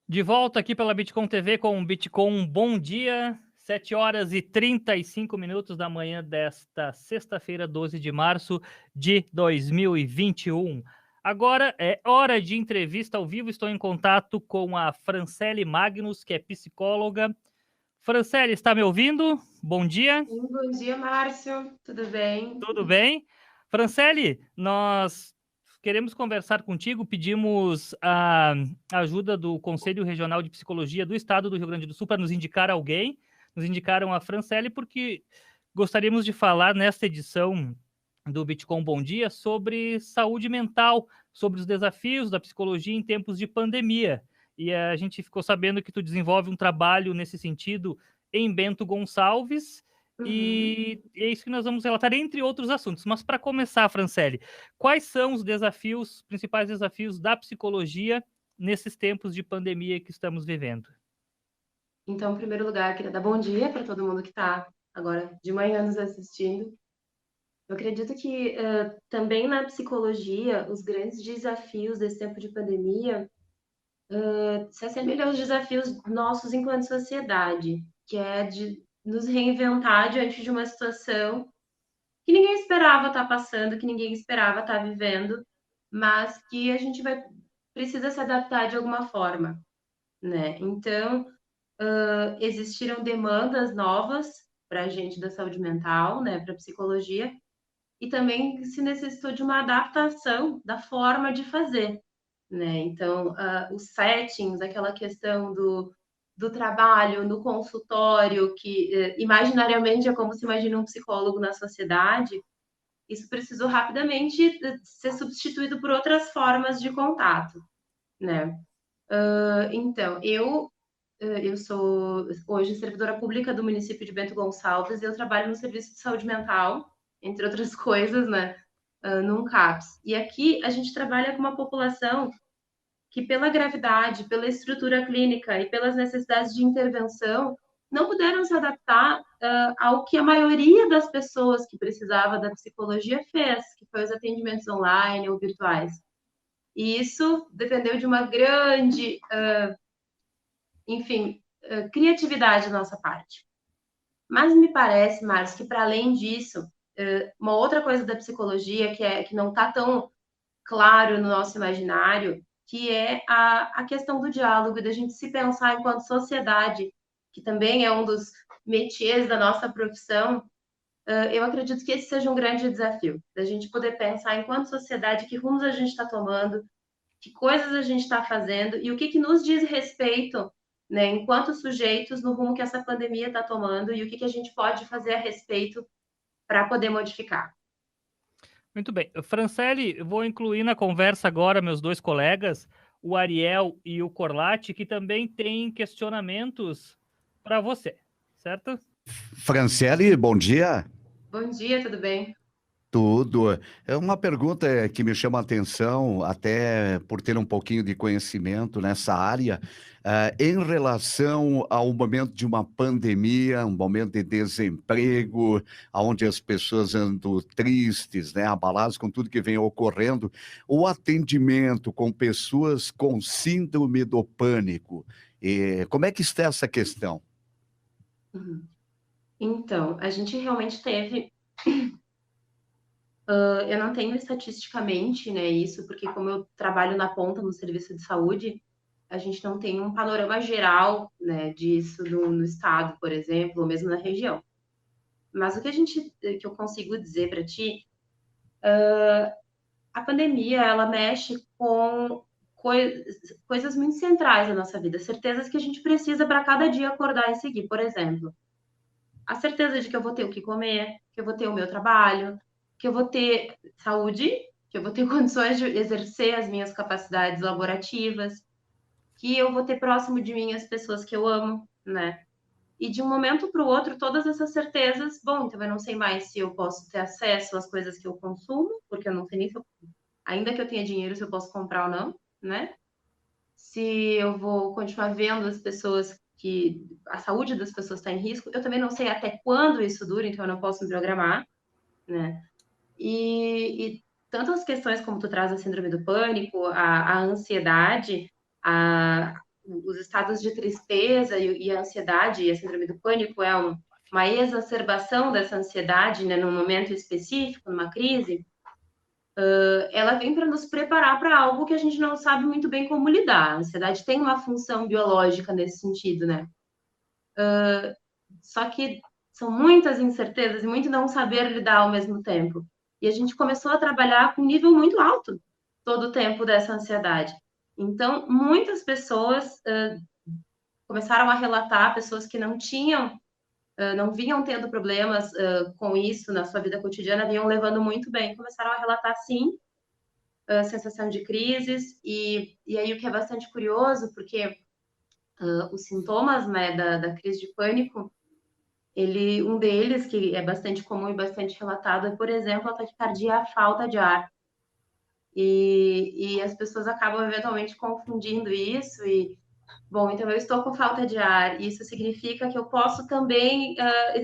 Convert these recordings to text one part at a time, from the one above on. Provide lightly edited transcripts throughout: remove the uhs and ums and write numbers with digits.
De volta aqui pela Bitcom TV com o Bitcom Bom Dia, 7h35 da manhã desta sexta-feira, 12 de março de 2021. Agora é hora de entrevista ao vivo. Estou em contato com a Franciele Magnus, que é psicóloga. Franciele, está me ouvindo? Bom dia. Bom dia, Márcio. Tudo bem? Tudo bem? Franciele, nós queremos conversar contigo, pedimos a ajuda do Conselho Regional de Psicologia do Estado do Rio Grande do Sul para nos indicar alguém. Nos indicaram a Franciele porque gostaríamos de falar nesta edição do Bitcom Bom Dia sobre saúde mental, sobre os desafios da psicologia em tempos de pandemia. E a gente ficou sabendo que tu desenvolve um trabalho nesse sentido em Bento Gonçalves, Uhum. e é isso que nós vamos relatar, entre outros assuntos. Mas para começar, Franciele, quais são os desafios, principais desafios da psicologia nesses tempos de pandemia que estamos vivendo? Então, em primeiro lugar, queria dar bom dia para todo mundo que está agora de manhã nos assistindo. Eu acredito que também na psicologia, os grandes desafios desse tempo de pandemia se assemelham aos desafios nossos enquanto sociedade, que é de nos reinventar diante de uma situação que ninguém esperava estar passando, que ninguém esperava estar vivendo, mas que a gente precisa se adaptar de alguma forma, né? Então, existiram demandas novas para a gente da saúde mental, né, para a psicologia, e também se necessitou de uma adaptação da forma de fazer, né? Então, os settings, aquela questão do trabalho no consultório, que imaginariamente é como se imagina um psicólogo na sociedade, isso precisou rapidamente ser substituído por outras formas de contato, né? Então, eu sou hoje servidora pública do município de Bento Gonçalves e eu trabalho no serviço de saúde mental, entre outras coisas, né, num CAPS. E aqui a gente trabalha com uma população que, pela gravidade, pela estrutura clínica e pelas necessidades de intervenção, não puderam se adaptar ao que a maioria das pessoas que precisava da psicologia fez, que foi os atendimentos online ou virtuais. E isso dependeu de uma grande, enfim, criatividade da nossa parte. Mas me parece, Márcio, que para além disso, uma outra coisa da psicologia que não está tão claro no nosso imaginário, que é a questão do diálogo, da gente se pensar enquanto sociedade, que também é um dos métiers da nossa profissão. Eu acredito que esse seja um grande desafio, da gente poder pensar enquanto sociedade que rumos a gente está tomando, que coisas a gente está fazendo e o que nos diz respeito, né, enquanto sujeitos, no rumo que essa pandemia está tomando e o que a gente pode fazer a respeito para poder modificar. Muito bem. Franciele, eu vou incluir na conversa agora meus dois colegas, o Ariel e o Corlatti, que também têm questionamentos para você, certo? Franciele, bom dia. Bom dia, tudo bem? Tudo. É uma pergunta que me chama a atenção, até por ter um pouquinho de conhecimento nessa área, em relação ao momento de uma pandemia, um momento de desemprego, onde as pessoas andam tristes, né, abaladas com tudo que vem ocorrendo, o atendimento com pessoas com síndrome do pânico. Como é que está essa questão? Uhum. Então, a gente realmente teve. Eu não tenho estatisticamente, né, isso, porque como eu trabalho na ponta no serviço de saúde, a gente não tem um panorama geral, né, disso no estado, por exemplo, ou mesmo na região. Mas que eu consigo dizer para ti, a pandemia, ela mexe com coisas muito centrais da nossa vida, certezas que a gente precisa para cada dia acordar e seguir. Por exemplo, a certeza de que eu vou ter o que comer, que eu vou ter o meu trabalho, que eu vou ter saúde, que eu vou ter condições de exercer as minhas capacidades laborativas, que eu vou ter próximo de mim as pessoas que eu amo, né? E de um momento para o outro, todas essas certezas, bom, então eu não sei mais se eu posso ter acesso às coisas que eu consumo, porque eu não sei nem se eu, ainda que eu tenha dinheiro, se eu posso comprar ou não, né? Se eu vou continuar vendo as pessoas que a saúde das pessoas está em risco, eu também não sei até quando isso dura, então eu não posso me programar, né? E tantas questões como tu traz a síndrome do pânico, a ansiedade, os estados de tristeza e a ansiedade e a síndrome do pânico é uma exacerbação dessa ansiedade, né, num momento específico, numa crise, ela vem para nos preparar para algo que a gente não sabe muito bem como lidar. A ansiedade tem uma função biológica nesse sentido, né? Só que são muitas incertezas e muito não saber lidar ao mesmo tempo. E a gente começou a trabalhar com um nível muito alto todo o tempo dessa ansiedade. Então, muitas pessoas começaram a relatar, pessoas que não tinham, não vinham tendo problemas com isso na sua vida cotidiana, vinham levando muito bem, começaram a relatar, sim, sensação de crises, e aí o que é bastante curioso, porque os sintomas, né, da crise de pânico, um deles, que é bastante comum e bastante relatado, é, por exemplo, a taquicardia, a falta de ar. E as pessoas acabam eventualmente confundindo isso bom, então eu estou com falta de ar, isso significa que eu posso também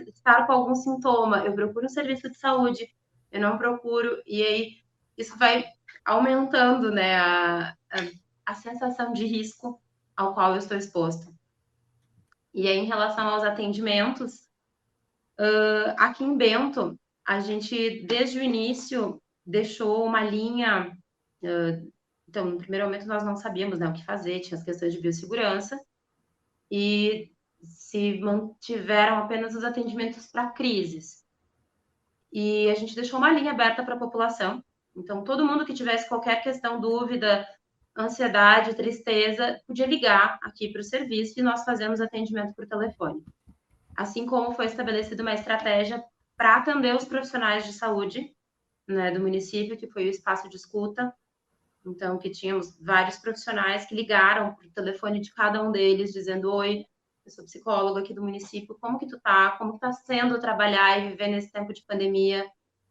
estar com algum sintoma. Eu procuro um serviço de saúde, eu não procuro, e aí isso vai aumentando, né, a sensação de risco ao qual eu estou exposto. E aí, em relação aos atendimentos, aqui em Bento, a gente, desde o início, deixou uma linha. Então, no primeiro momento, nós não sabíamos, né, o que fazer, tinha as questões de biossegurança, e se mantiveram apenas os atendimentos para crises. E a gente deixou uma linha aberta para a população. Então, todo mundo que tivesse qualquer questão, dúvida, ansiedade, tristeza, podia ligar aqui para o serviço e nós fazemos atendimento por telefone. Assim como foi estabelecida uma estratégia para atender os profissionais de saúde, né, do município, que foi o espaço de escuta. Então, que tínhamos vários profissionais que ligaram para o telefone de cada um deles, dizendo: oi, eu sou psicóloga aqui do município, como que tu tá? Como que tá sendo trabalhar e viver nesse tempo de pandemia?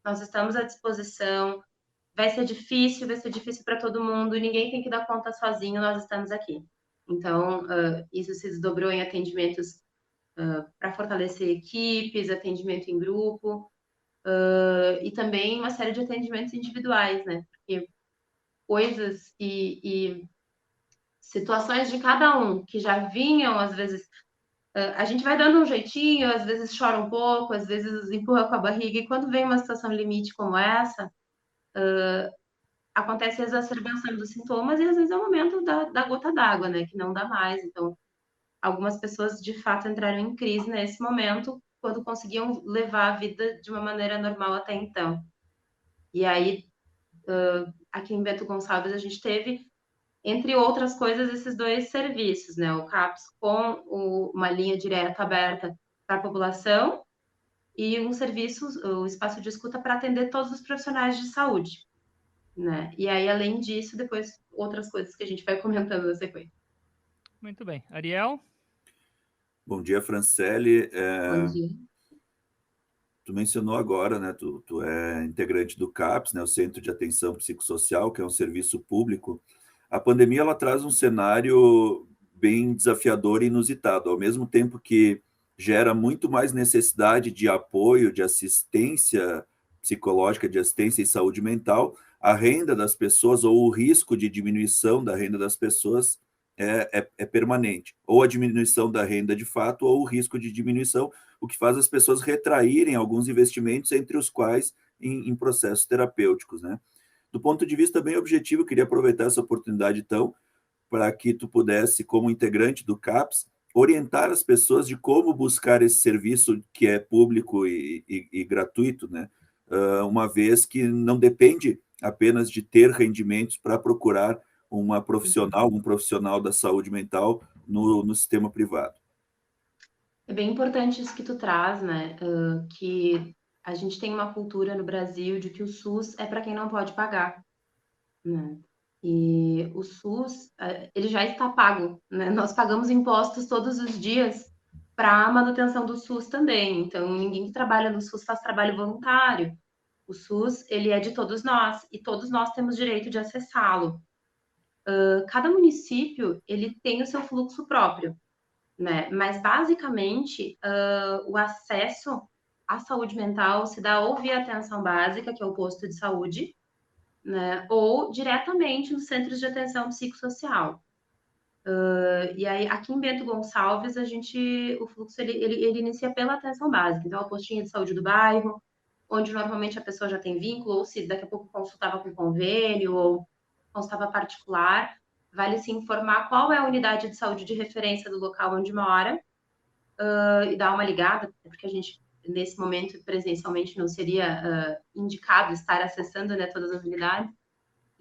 Nós estamos à disposição. Vai ser difícil para todo mundo, ninguém tem que dar conta sozinho, nós estamos aqui. Então, isso se desdobrou em atendimentos para fortalecer equipes, atendimento em grupo, e também uma série de atendimentos individuais, né? Porque coisas e situações de cada um que já vinham, às vezes, a gente vai dando um jeitinho, às vezes chora um pouco, às vezes empurra com a barriga, e quando vem uma situação limite como essa, acontece a exacerbação dos sintomas e às vezes é o momento da gota d'água, né? Que não dá mais. Então, algumas pessoas de fato entraram em crise nesse momento, quando conseguiam levar a vida de uma maneira normal até então. E aí, aqui em Bento Gonçalves, a gente teve, entre outras coisas, esses dois serviços, né? O CAPS com uma linha direta aberta para a população e um serviço, o espaço de escuta para atender todos os profissionais de saúde, né? E aí, além disso, depois outras coisas que a gente vai comentando na sequência. Muito bem. Ariel? Bom dia, Franciele. Bom dia. Tu mencionou agora, né? Tu é integrante do CAPS, né? O Centro de Atenção Psicossocial, que é um serviço público. A pandemia ela traz um cenário bem desafiador e inusitado, ao mesmo tempo que gera muito mais necessidade de apoio, de assistência psicológica, de assistência em saúde mental. A renda das pessoas ou o risco de diminuição da renda das pessoas é permanente, ou a diminuição da renda de fato, ou o risco de diminuição, o que faz as pessoas retraírem alguns investimentos, entre os quais em processos terapêuticos, né? Do ponto de vista bem objetivo, eu queria aproveitar essa oportunidade, então, para que tu pudesse, como integrante do CAPS, orientar as pessoas de como buscar esse serviço que é público e gratuito, né? Uma vez que não depende apenas de ter rendimentos para procurar um profissional da saúde mental no sistema privado. É bem importante isso que tu traz, né? Que a gente tem uma cultura no Brasil de que o SUS é para quem não pode pagar, né? E o SUS, ele já está pago, né? Nós pagamos impostos todos os dias para a manutenção do SUS também. Então, ninguém que trabalha no SUS faz trabalho voluntário. O SUS, ele é de todos nós e todos nós temos direito de acessá-lo. Cada município, ele tem o seu fluxo próprio, né? Mas, basicamente, o acesso à saúde mental se dá ou via atenção básica, que é o posto de saúde, né? Ou diretamente nos centros de atenção psicossocial. E aí, aqui em Bento Gonçalves, o fluxo ele inicia pela atenção básica. Então, a postinha de saúde do bairro, onde normalmente a pessoa já tem vínculo, ou se daqui a pouco consultava com convênio, ou consultava particular, vale se informar qual é a unidade de saúde de referência do local onde mora, e dar uma ligada, porque a gente, nesse momento, presencialmente, não seria indicado estar acessando, né, todas as unidades,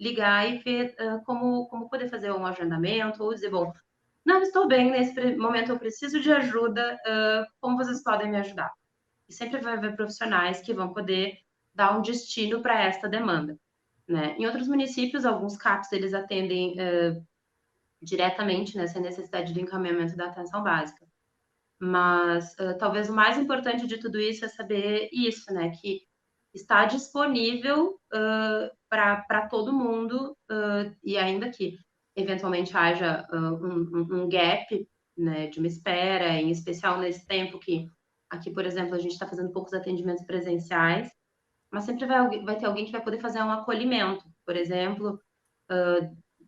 ligar e ver como poder fazer um agendamento, ou dizer, bom, não estou bem, nesse momento eu preciso de ajuda, como vocês podem me ajudar? E sempre vai haver profissionais que vão poder dar um destino para esta demanda, né? Em outros municípios, alguns CAPs, eles atendem diretamente nessa necessidade do encaminhamento da atenção básica. Mas talvez o mais importante de tudo isso é saber isso, né? Que está disponível para todo mundo, e ainda que eventualmente haja um gap, né, de uma espera, em especial nesse tempo que aqui, por exemplo, a gente está fazendo poucos atendimentos presenciais, mas sempre vai ter alguém que vai poder fazer um acolhimento, por exemplo,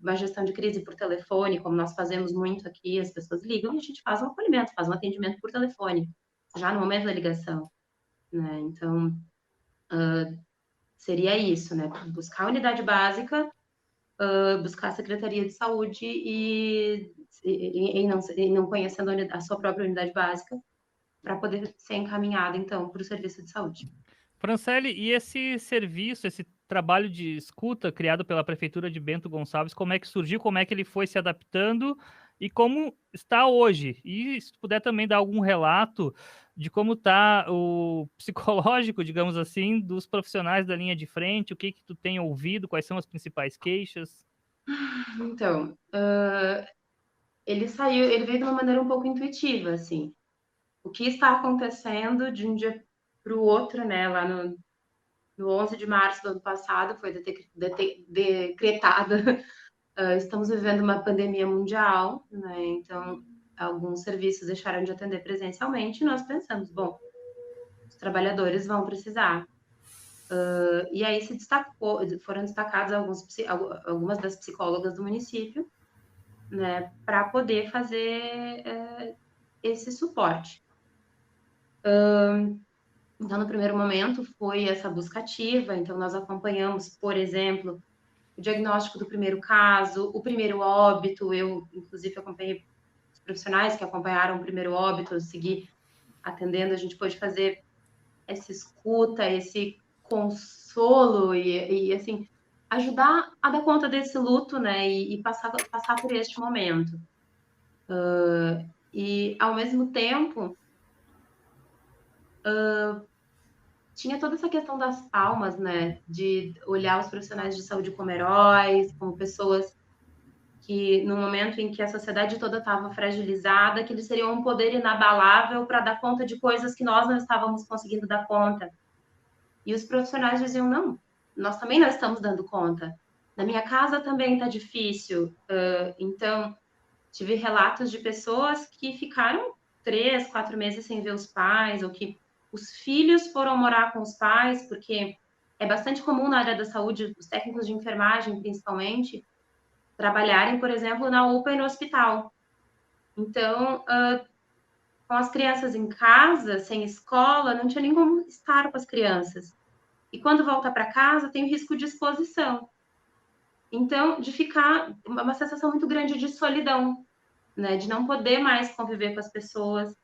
uma gestão de crise por telefone, como nós fazemos muito aqui, as pessoas ligam e a gente faz um acolhimento, faz um atendimento por telefone, já no momento da ligação, né? Então, seria isso, né? Buscar a unidade básica, buscar a Secretaria de Saúde e não conhecendo a sua própria unidade básica, para poder ser encaminhado, então, para o serviço de saúde. Franciele, e esse serviço, esse trabalho de escuta criado pela Prefeitura de Bento Gonçalves, como é que surgiu, como é que ele foi se adaptando e como está hoje? E se puder também dar algum relato de como está o psicológico, digamos assim, dos profissionais da linha de frente, o que tu tem ouvido, quais são as principais queixas? Então, ele veio de uma maneira um pouco intuitiva, assim. O que está acontecendo de um dia para o outro, né? Lá no 11 de março do ano passado foi decretada. Estamos vivendo uma pandemia mundial, né? Então, alguns serviços deixaram de atender presencialmente e nós pensamos, bom, os trabalhadores vão precisar. E aí foram destacadas algumas das psicólogas do município, né, para poder fazer esse suporte. Então, no primeiro momento, foi essa busca ativa. Então, nós acompanhamos, por exemplo, o diagnóstico do primeiro caso, o primeiro óbito. Eu, inclusive, acompanhei os profissionais que acompanharam o primeiro óbito, eu segui atendendo. A gente pôde fazer essa escuta, esse consolo e assim, ajudar a dar conta desse luto, né? E passar por este momento. E, ao mesmo tempo, tinha toda essa questão das palmas, né? De olhar os profissionais de saúde como heróis, como pessoas que, no momento em que a sociedade toda estava fragilizada, que eles teriam um poder inabalável para dar conta de coisas que nós não estávamos conseguindo dar conta. E os profissionais diziam, não, nós também não estamos dando conta. Na minha casa também está difícil. Então, tive relatos de pessoas que ficaram 3, 4 meses sem ver os pais, ou que os filhos foram morar com os pais, porque é bastante comum na área da saúde, os técnicos de enfermagem, principalmente, trabalharem, por exemplo, na UPA e no hospital. Então, com as crianças em casa, sem escola, não tinha nem como estar com as crianças. E quando volta para casa, tem o risco de exposição. Então, de ficar uma sensação muito grande de solidão, né? De não poder mais conviver com as pessoas.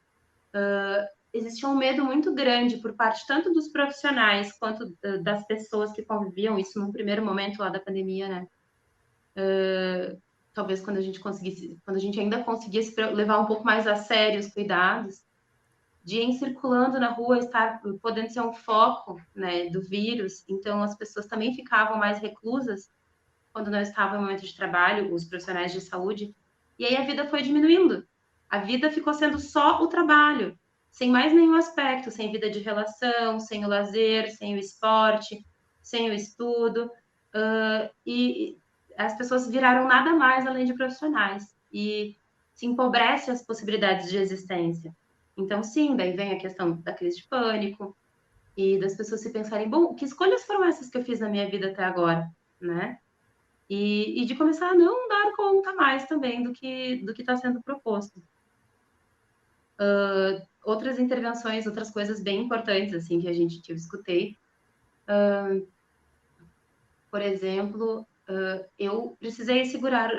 Existia um medo muito grande por parte tanto dos profissionais quanto das pessoas que conviviam, isso no primeiro momento lá da pandemia, né? Talvez quando a gente ainda conseguisse levar um pouco mais a sério os cuidados, de ir circulando na rua, estar podendo ser um foco, né, do vírus. Então, as pessoas também ficavam mais reclusas quando não estavam em momento de trabalho, os profissionais de saúde. E aí a vida foi diminuindo. A vida ficou sendo só o trabalho, sem mais nenhum aspecto, sem vida de relação, sem o lazer, sem o esporte, sem o estudo. E as pessoas viraram nada mais além de profissionais. E se empobrece as possibilidades de existência. Então, sim, daí vem a questão da crise de pânico e das pessoas se pensarem, bom, que escolhas foram essas que eu fiz na minha vida até agora, né? e de começar a não dar conta mais também do que está sendo proposto. Outras intervenções, outras coisas bem importantes assim que eu escutei, por exemplo, eu precisei segurar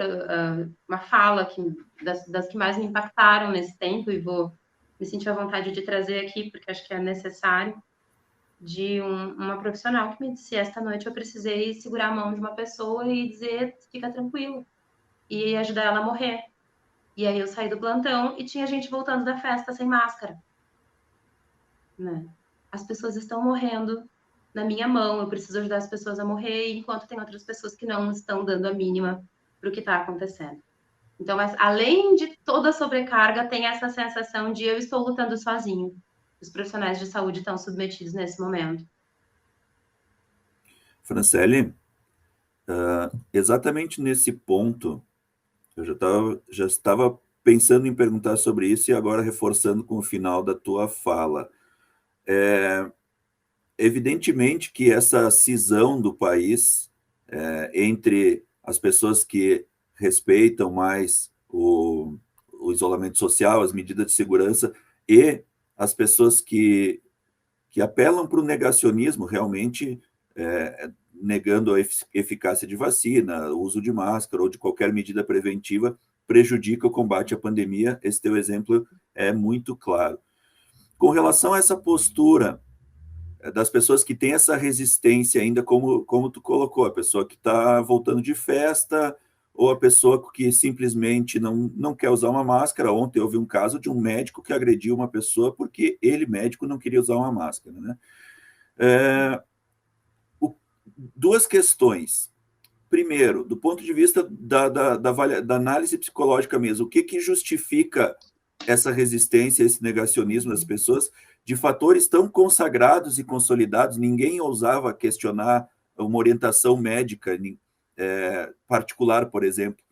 uma fala das que mais me impactaram nesse tempo, e vou me sentir à vontade de trazer aqui, porque acho que é necessário, de uma profissional que me disse: esta noite eu precisei segurar a mão de uma pessoa e dizer, fica tranquilo, e ajudar ela a morrer. E aí eu saí do plantão e tinha gente voltando da festa sem máscara, né? As pessoas estão morrendo na minha mão, eu preciso ajudar as pessoas a morrer, enquanto tem outras pessoas que não estão dando a mínima para o que está acontecendo. Então, mas, além de toda a sobrecarga, tem essa sensação de eu estou lutando sozinho. Os profissionais de saúde estão submetidos nesse momento. Franciele, exatamente nesse ponto, eu já estava pensando em perguntar sobre isso e agora reforçando com o final da tua fala. Evidentemente que essa cisão do país entre as pessoas que respeitam mais o isolamento social, as medidas de segurança, e as pessoas que apelam para o negacionismo, realmente negando a eficácia de vacina, o uso de máscara ou de qualquer medida preventiva, prejudica o combate à pandemia. Esse teu exemplo é muito claro. Com relação a essa postura das pessoas que têm essa resistência ainda, como tu colocou, a pessoa que está voltando de festa, ou a pessoa que simplesmente não quer usar uma máscara. Ontem houve um caso de um médico que agrediu uma pessoa porque ele, médico, não queria usar uma máscara, né? Duas questões. Primeiro, do ponto de vista da análise psicológica mesmo, o que justifica essa resistência, esse negacionismo das pessoas, de fatores tão consagrados e consolidados? Ninguém ousava questionar uma orientação médica particular, por exemplo.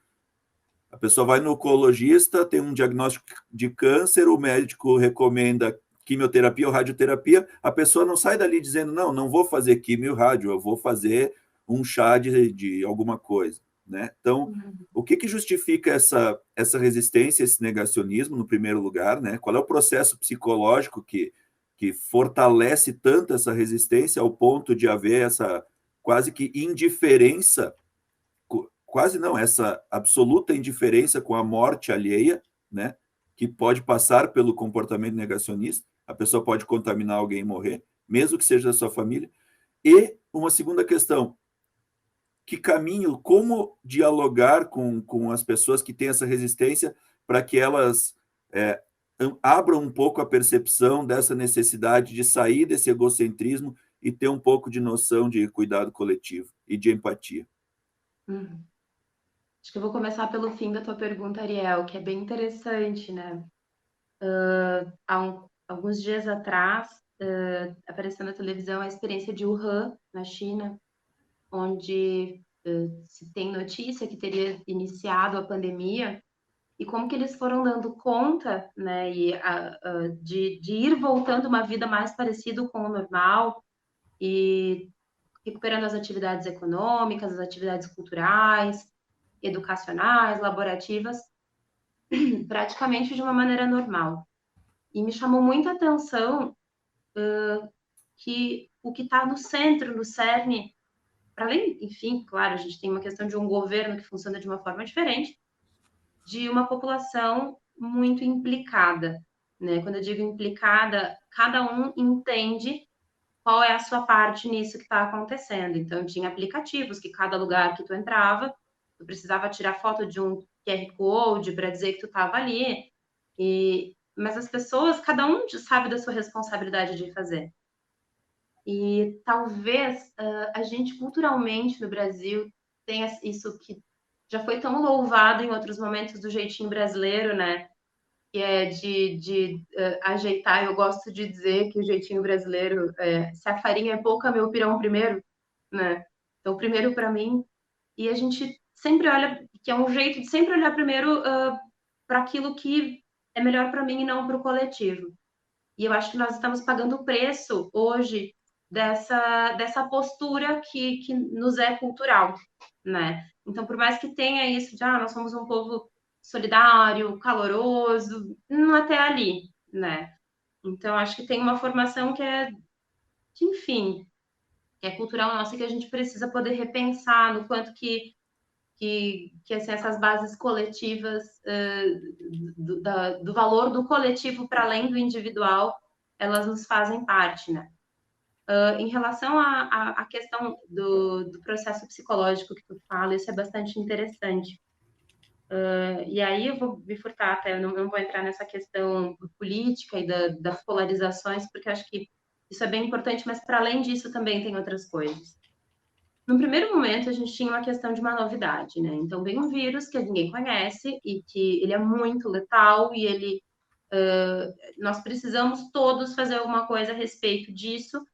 A pessoa vai no oncologista, tem um diagnóstico de câncer, o médico recomenda quimioterapia ou radioterapia, a pessoa não sai dali dizendo, não vou fazer quimio e rádio, eu vou fazer um chá de alguma coisa, né? Então, o que justifica essa resistência, esse negacionismo, no primeiro lugar, né? Qual é o processo psicológico que fortalece tanto essa resistência ao ponto de haver essa quase que indiferença, quase não, essa absoluta indiferença com a morte alheia, né? Que pode passar pelo comportamento negacionista, a pessoa pode contaminar alguém e morrer, mesmo que seja da sua família. E uma segunda questão, que caminho, como dialogar com as pessoas que têm essa resistência para que elas abram um pouco a percepção dessa necessidade de sair desse egocentrismo e ter um pouco de noção de cuidado coletivo e de empatia. Acho que eu vou começar pelo fim da tua pergunta, Ariel, que é bem interessante, né? Há alguns dias atrás, apareceu na televisão a experiência de Wuhan, na China, onde se tem notícia que teria iniciado a pandemia, e como que eles foram dando conta, né, de ir voltando uma vida mais parecida com o normal, e recuperando as atividades econômicas, as atividades culturais, educacionais, laborativas, praticamente de uma maneira normal. E me chamou muita atenção que o que está no centro, no cerne, para além, enfim, claro, a gente tem uma questão de um governo que funciona de uma forma diferente, de uma população muito implicada, né? Quando eu digo implicada, cada um entende qual é a sua parte nisso que está acontecendo. Então, tinha aplicativos que cada lugar que tu entrava, tu precisava tirar foto de um QR Code para dizer que tu estava ali. Mas as pessoas, cada um sabe da sua responsabilidade de fazer. E talvez a gente culturalmente no Brasil tenha isso que já foi tão louvado em outros momentos do jeitinho brasileiro, né? Que é de ajeitar. Eu gosto de dizer que o jeitinho brasileiro, se a farinha é pouca, meu pirão primeiro, né? Então, primeiro para mim. E a gente sempre olha, que é um jeito de sempre olhar primeiro para aquilo que é melhor para mim e não para o coletivo. E eu acho que nós estamos pagando o preço hoje dessa postura que nos é cultural, né? Então, por mais que tenha isso de, nós somos um povo solidário, caloroso, não até ali, né? Então, acho que tem uma formação que enfim, que é cultural nossa, que a gente precisa poder repensar no quanto que assim, essas bases coletivas, do valor do coletivo para além do individual, elas nos fazem parte, né? Em relação à questão do processo psicológico que tu fala, isso é bastante interessante. E aí eu vou me furtar até, eu não vou entrar nessa questão política e das polarizações, porque eu acho que isso é bem importante, mas para além disso também tem outras coisas. No primeiro momento, a gente tinha uma questão de uma novidade, né? Então, vem um vírus que ninguém conhece e que ele é muito letal e ele... nós precisamos todos fazer alguma coisa a respeito disso,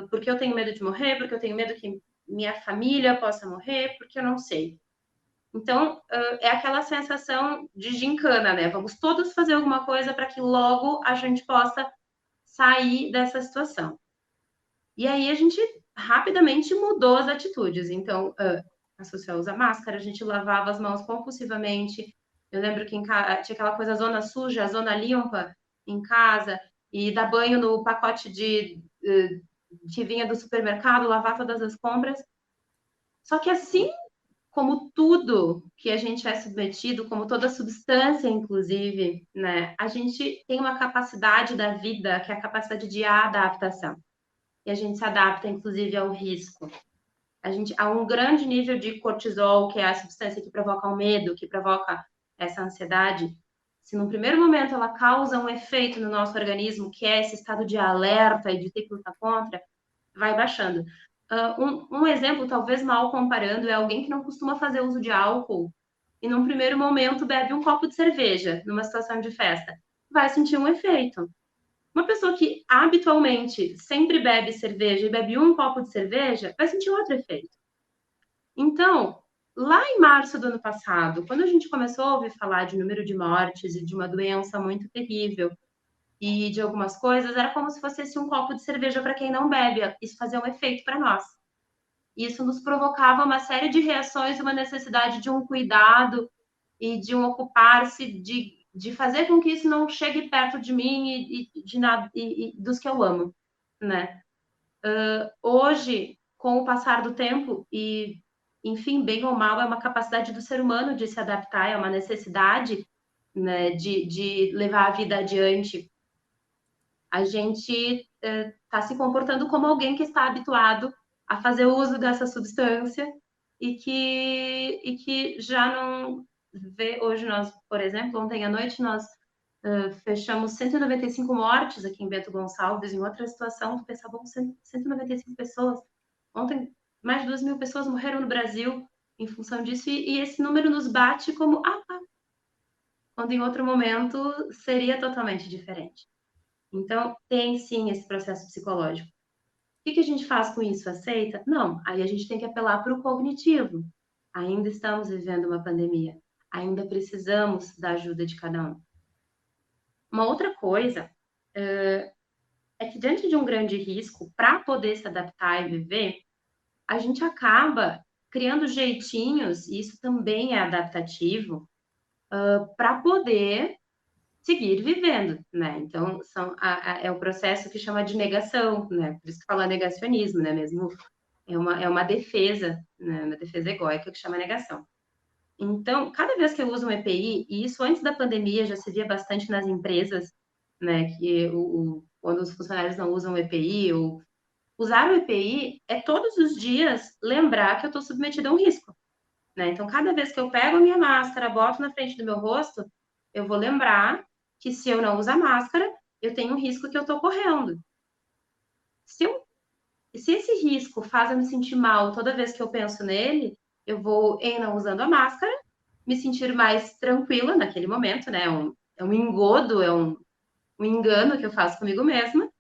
porque eu tenho medo de morrer, porque eu tenho medo que minha família possa morrer, porque eu não sei. Então, é aquela sensação de gincana, né? Vamos todos fazer alguma coisa para que logo a gente possa sair dessa situação. E aí a gente rapidamente mudou as atitudes. Então, associou a usar máscara, a gente lavava as mãos compulsivamente. Eu lembro que tinha aquela coisa zona suja, zona limpa em casa, e dar banho no pacote que vinha do supermercado, lavar todas as compras. Só que assim como tudo que a gente é submetido, como toda substância, inclusive, né, a gente tem uma capacidade da vida, que é a capacidade de adaptação. E a gente se adapta, inclusive, ao risco. Há um grande nível de cortisol, que é a substância que provoca o medo, que provoca essa ansiedade. Se no primeiro momento ela causa um efeito no nosso organismo, que é esse estado de alerta e de ter que lutar contra, vai baixando. Um exemplo, talvez mal comparando, é alguém que não costuma fazer uso de álcool e num primeiro momento bebe um copo de cerveja numa situação de festa. Vai sentir um efeito. Uma pessoa que habitualmente sempre bebe cerveja e bebe um copo de cerveja, vai sentir outro efeito. Então, lá em março do ano passado, quando a gente começou a ouvir falar de número de mortes e de uma doença muito terrível e de algumas coisas, era como se fosse um copo de cerveja para quem não bebe. Isso fazia um efeito para nós. Isso nos provocava uma série de reações, uma necessidade de um cuidado e de um ocupar-se de fazer com que isso não chegue perto de mim e dos que eu amo, né? Hoje, com o passar do tempo e, enfim, bem ou mal, é uma capacidade do ser humano de se adaptar, é uma necessidade, né, de levar a vida adiante. A gente está se comportando como alguém que está habituado a fazer uso dessa substância e que já não vê. Hoje nós, por exemplo, ontem à noite nós fechamos 195 mortes aqui em Bento Gonçalves. Em outra situação, tu pensava, 195 pessoas. Ontem, mais de 2.000 pessoas morreram no Brasil em função disso, e esse número nos bate como, quando em outro momento seria totalmente diferente. Então, tem sim esse processo psicológico. O que a gente faz com isso? Aceita? Não. Aí a gente tem que apelar para o cognitivo. Ainda estamos vivendo uma pandemia. Ainda precisamos da ajuda de cada um. Uma outra coisa é que, diante de um grande risco, para poder se adaptar e viver, a gente acaba criando jeitinhos, e isso também é adaptativo, para poder seguir vivendo, né? Então, é o processo que chama de negação, né? Por isso que fala negacionismo, né? Mesmo é uma defesa, né? Uma defesa egóica que chama negação. Então, cada vez que eu uso um EPI, e isso antes da pandemia já se via bastante nas empresas, né? Que quando os funcionários não usam o EPI, ou usar o EPI é todos os dias lembrar que eu estou submetida a um risco, né? Então, cada vez que eu pego a minha máscara, boto na frente do meu rosto, eu vou lembrar que se eu não usar máscara, eu tenho um risco que eu estou correndo. Se esse risco faz eu me sentir mal toda vez que eu penso nele, eu vou, em não usando a máscara, me sentir mais tranquila naquele momento, né? É um engodo, é um engano que eu faço comigo mesma.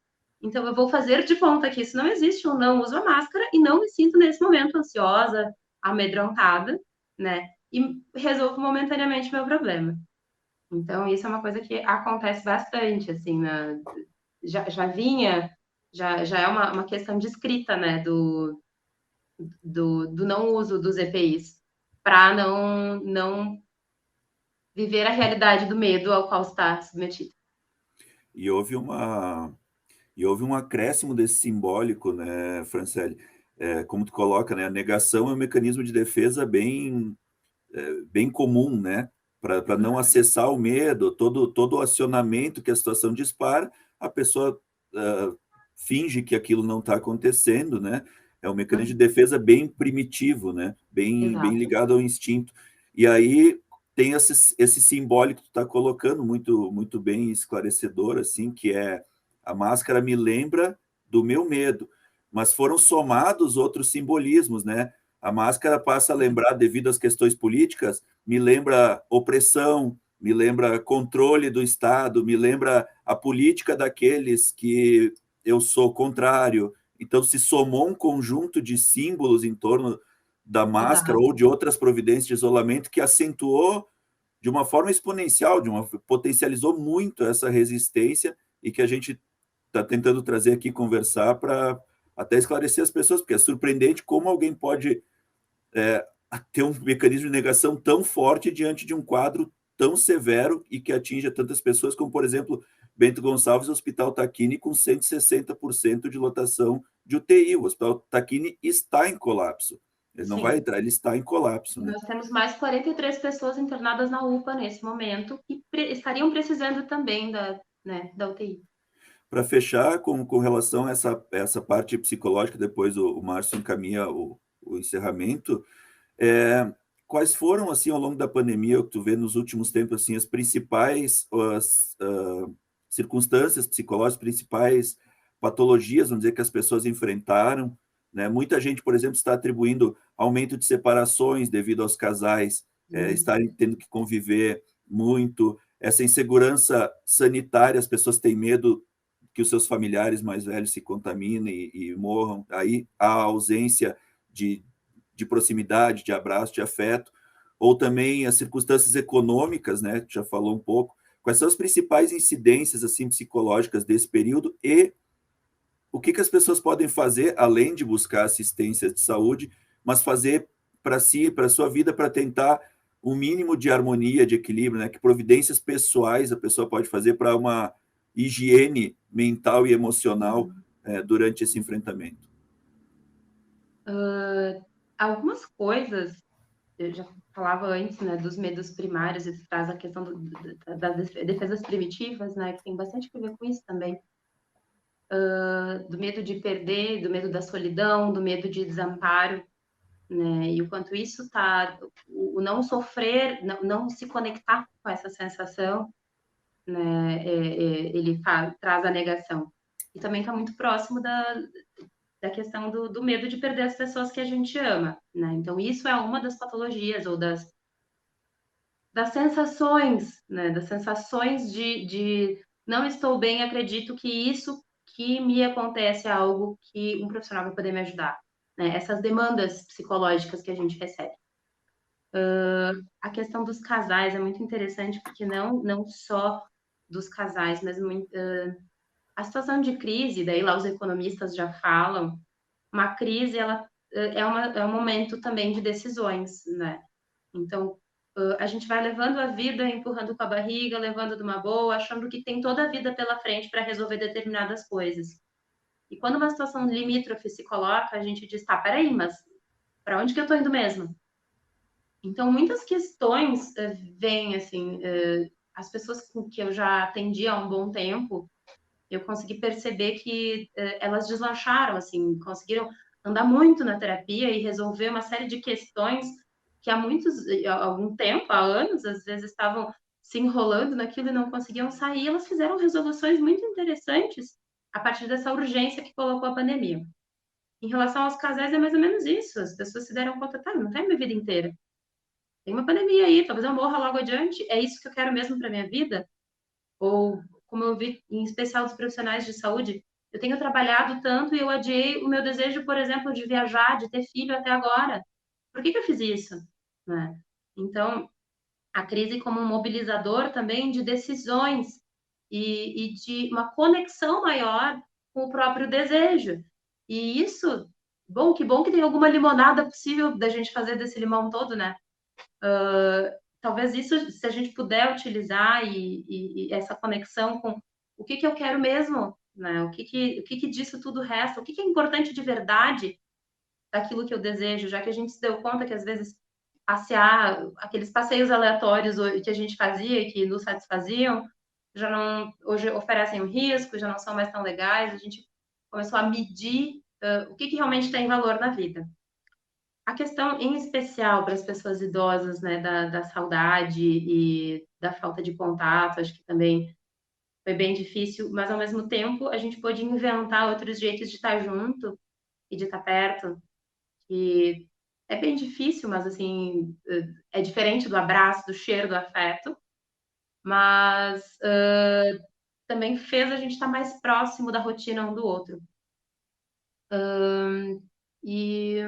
Então, eu vou fazer de conta que isso não existe, eu não uso a máscara e não me sinto nesse momento ansiosa, amedrontada, né? E resolvo momentaneamente meu problema. Então, isso é uma coisa que acontece bastante, assim, já é uma questão de escrita, né, do não uso dos EPIs. para não viver a realidade do medo ao qual está submetido. E houve um acréscimo desse simbólico, né, Franciele? Como tu coloca, né, a negação é um mecanismo de defesa bem comum, né? Para não acessar o medo, todo o acionamento que a situação dispara, a pessoa finge que aquilo não está acontecendo, né? É um mecanismo de defesa bem primitivo, né? Bem ligado ao instinto. E aí tem esse simbólico que tu está colocando, muito bem esclarecedor, assim, que é a máscara me lembra do meu medo, mas foram somados outros simbolismos, né? A máscara passa a lembrar, devido às questões políticas, me lembra opressão, me lembra controle do Estado, me lembra a política daqueles que eu sou contrário. Então, se somou um conjunto de símbolos em torno da máscara ou de outras providências de isolamento que acentuou de uma forma exponencial, potencializou muito essa resistência e que a gente está tentando trazer aqui, conversar para até esclarecer as pessoas, porque é surpreendente como alguém pode ter um mecanismo de negação tão forte diante de um quadro tão severo e que atinja tantas pessoas, como, por exemplo, Bento Gonçalves, o Hospital Tacchini, com 160% de lotação de UTI. O Hospital Tacchini está em colapso. Ele não vai entrar, ele está em colapso. Né? Nós temos mais 43 pessoas internadas na UPA nesse momento e estariam precisando também da UTI. Para fechar, com relação a essa parte psicológica, depois o Márcio encaminha o encerramento, quais foram, assim, ao longo da pandemia, o que tu vê nos últimos tempos, assim, as principais circunstâncias psicológicas, principais patologias, vamos dizer, que as pessoas enfrentaram, né? Muita gente, por exemplo, está atribuindo aumento de separações devido aos casais estarem tendo que conviver muito, essa insegurança sanitária, as pessoas têm medo que os seus familiares mais velhos se contaminem e morram, aí a ausência de proximidade, de abraço, de afeto, ou também as circunstâncias econômicas, né? Já falou um pouco. Quais são as principais incidências assim psicológicas desse período e o que as pessoas podem fazer, além de buscar assistência de saúde, mas fazer para si, para a sua vida, para tentar um mínimo de harmonia, de equilíbrio, né? Que providências pessoais a pessoa pode fazer para uma higiene mental e emocional durante esse enfrentamento? Algumas coisas, eu já falava antes, né, dos medos primários, e traz a questão das defesas primitivas, né, que tem bastante a ver com isso também. Do medo de perder, do medo da solidão, do medo de desamparo, né, e o quanto isso o não sofrer, não se conectar com essa sensação, né, ele traz a negação. E também está muito próximo da questão do medo de perder as pessoas que a gente ama, né? Então, isso é uma das patologias ou das sensações, né? Das sensações de não estou bem, acredito que isso que me acontece é algo que um profissional vai poder me ajudar, né? Essas demandas psicológicas que a gente recebe. A questão dos casais é muito interessante, porque não só dos casais, mas a situação de crise, daí lá os economistas já falam, uma crise ela é um momento também de decisões, né? Então, a gente vai levando a vida, empurrando com a barriga, levando de uma boa, achando que tem toda a vida pela frente para resolver determinadas coisas. E quando uma situação limítrofe se coloca, a gente diz, tá, peraí, mas para onde que eu tô indo mesmo? Então, muitas questões vêm, assim, as pessoas com que eu já atendi há um bom tempo, eu consegui perceber que elas deslancharam, assim, conseguiram andar muito na terapia e resolver uma série de questões que há algum tempo, há anos, às vezes estavam se enrolando naquilo e não conseguiam sair. Elas fizeram resoluções muito interessantes a partir dessa urgência que colocou a pandemia. Em relação aos casais, é mais ou menos isso. As pessoas se deram conta, tá, não tem minha vida inteira. Tem uma pandemia aí, talvez eu morra logo adiante. É isso que eu quero mesmo para minha vida? Ou, como eu vi, em especial dos profissionais de saúde, eu tenho trabalhado tanto e eu adiei o meu desejo, por exemplo, de viajar, de ter filho até agora. Por que eu fiz isso? Né? Então, a crise como um mobilizador também de decisões e de uma conexão maior com o próprio desejo. E isso, que bom que tem alguma limonada possível da gente fazer desse limão todo, né? Talvez isso, se a gente puder utilizar e essa conexão com o que eu quero mesmo, né? O que disso tudo resta, o que é importante de verdade daquilo que eu desejo, já que a gente se deu conta que às vezes passear, aqueles passeios aleatórios que a gente fazia e que nos satisfaziam, já não, hoje oferecem um risco, já não são mais tão legais, a gente começou a medir o que realmente tem valor na vida. A questão, em especial, para as pessoas idosas, né, da saudade e da falta de contato, acho que também foi bem difícil, mas, ao mesmo tempo, a gente pôde inventar outros jeitos de estar junto e de estar perto, que é bem difícil, mas, assim, é diferente do abraço, do cheiro, do afeto, mas também fez a gente estar mais próximo da rotina um do outro. E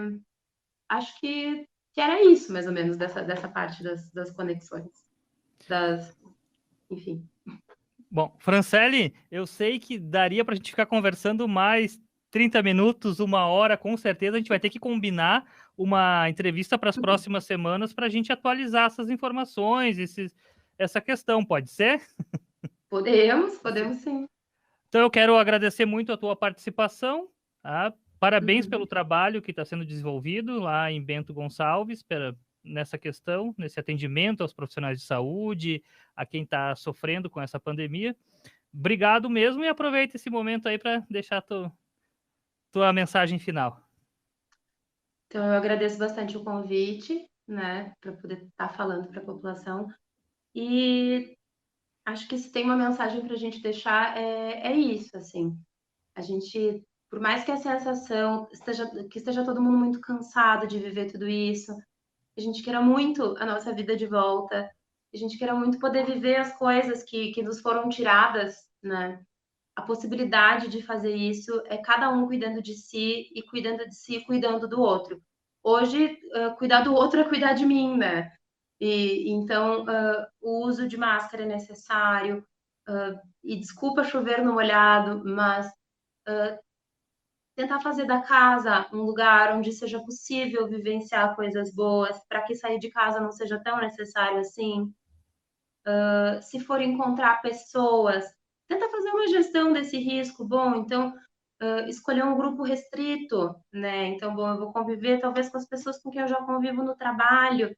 acho que era isso, mais ou menos, dessa parte das conexões, enfim. Bom, Franciele, eu sei que daria para a gente ficar conversando mais 30 minutos, 1 hora, com certeza. A gente vai ter que combinar uma entrevista para as próximas semanas para a gente atualizar essas informações, essa questão, pode ser? Podemos sim. Então, eu quero agradecer muito a tua participação, tá? Parabéns pelo trabalho que está sendo desenvolvido lá em Bento Gonçalves, nessa questão, nesse atendimento aos profissionais de saúde, a quem está sofrendo com essa pandemia. Obrigado mesmo e aproveita esse momento aí para deixar tua mensagem final. Então, eu agradeço bastante o convite, né, para poder estar falando para a população. E acho que se tem uma mensagem para a gente deixar, é isso, assim. A gente, por mais que a sensação que esteja todo mundo muito cansado de viver tudo isso, a gente queira muito a nossa vida de volta, a gente queira muito poder viver as coisas que nos foram tiradas, né? A possibilidade de fazer isso é cada um cuidando de si e cuidando do outro. Hoje, cuidar do outro é cuidar de mim, né? E então, o uso de máscara é necessário. E desculpa chover no molhado, mas tentar fazer da casa um lugar onde seja possível vivenciar coisas boas, para que sair de casa não seja tão necessário assim. Se for encontrar pessoas, tenta fazer uma gestão desse risco. Bom, então, escolher um grupo restrito, né? Então, bom, eu vou conviver talvez com as pessoas com quem eu já convivo no trabalho,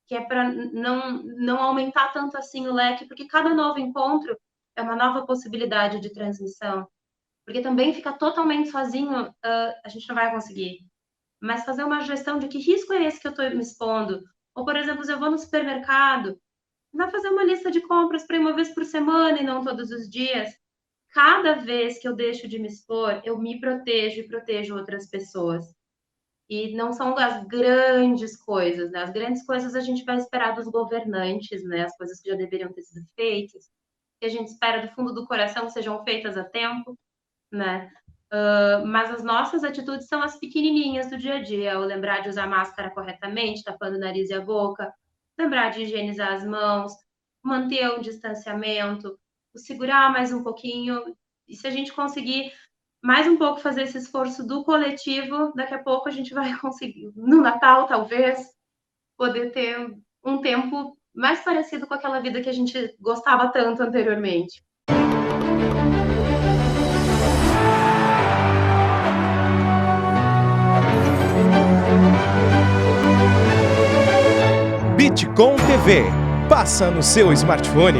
que é para não aumentar tanto assim o leque, porque cada novo encontro é uma nova possibilidade de transmissão. Porque também ficar totalmente sozinho, a gente não vai conseguir. Mas fazer uma gestão de que risco é esse que eu estou me expondo. Ou, por exemplo, se eu vou no supermercado, dá fazer uma lista de compras para ir uma vez por semana e não todos os dias. Cada vez que eu deixo de me expor, eu me protejo e protejo outras pessoas. E não são as grandes coisas, né? As grandes coisas a gente vai esperar dos governantes, né? As coisas que já deveriam ter sido feitas, que a gente espera do fundo do coração que sejam feitas a tempo, né? Mas as nossas atitudes são as pequenininhas do dia a dia. O lembrar de usar máscara corretamente, tapando o nariz e a boca, lembrar de higienizar as mãos, manter um distanciamento, segurar mais um pouquinho. E se a gente conseguir mais um pouco fazer esse esforço do coletivo, daqui a pouco a gente vai conseguir, no Natal, talvez, poder ter um tempo mais parecido com aquela vida que a gente gostava tanto anteriormente. Bitcom TV. Passa no seu smartphone.